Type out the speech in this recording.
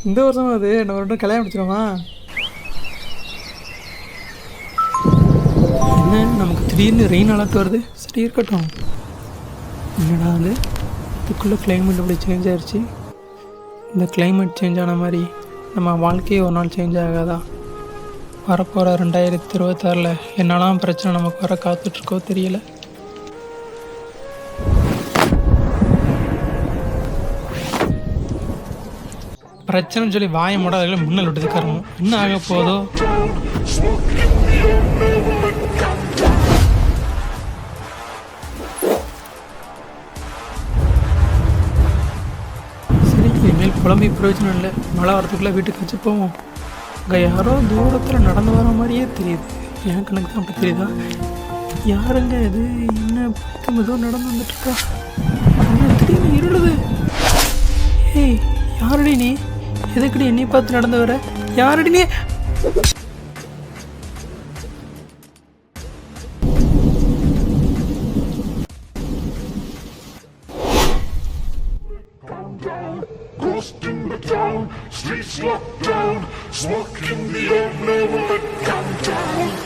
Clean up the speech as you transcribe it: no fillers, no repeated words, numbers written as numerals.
இந்த வருஷம் அது நம்ம ரெண்டும் கல்யாணம் முடிச்சிடுமா? என்ன நமக்கு திடீர்னு ரெயின் அலர்ட் வருது. சரி இருக்கட்டும். என்னடா அது இதுக்குள்ளே கிளைமேட் அப்படி சேஞ்ச் ஆகிடுச்சு. இந்த கிளைமேட் சேஞ்ச் ஆன மாதிரி நம்ம வாழ்க்கையே ஒரு நாள் சேஞ்ச் ஆகாதா? வரப்போகிற 2026 என்னெல்லாம் பிரச்சனை நமக்கு வர காத்துட்ருக்கோ தெரியல. பிரச்சனைன்னு சொல்லி வாயை மூடாத முன்னல் விட்டது கருமம். என்ன ஆக போதோ. சரி, இனிமேல் புலம்பி பிரயோஜனம் இல்லை. மழை வரத்துக்குள்ளே வீட்டுக்கு வச்சு போவோம். அங்கே யாரோ தூரத்தில் நடந்து வர மாதிரியே தெரியுது. எனக்கு தான் அப்படி தெரியுதா? யாருங்க இது? என்ன பக்கம் ஏதோ நடந்து வந்துட்டுருக்கா? என்ன திடீர்னு இருளுது? ஏய், யாரடி நீ? எதுக்கடி என்னை பார்த்து நடந்து வர? யாரடி நீ? Streets locked down, smoke in the air, never let come down.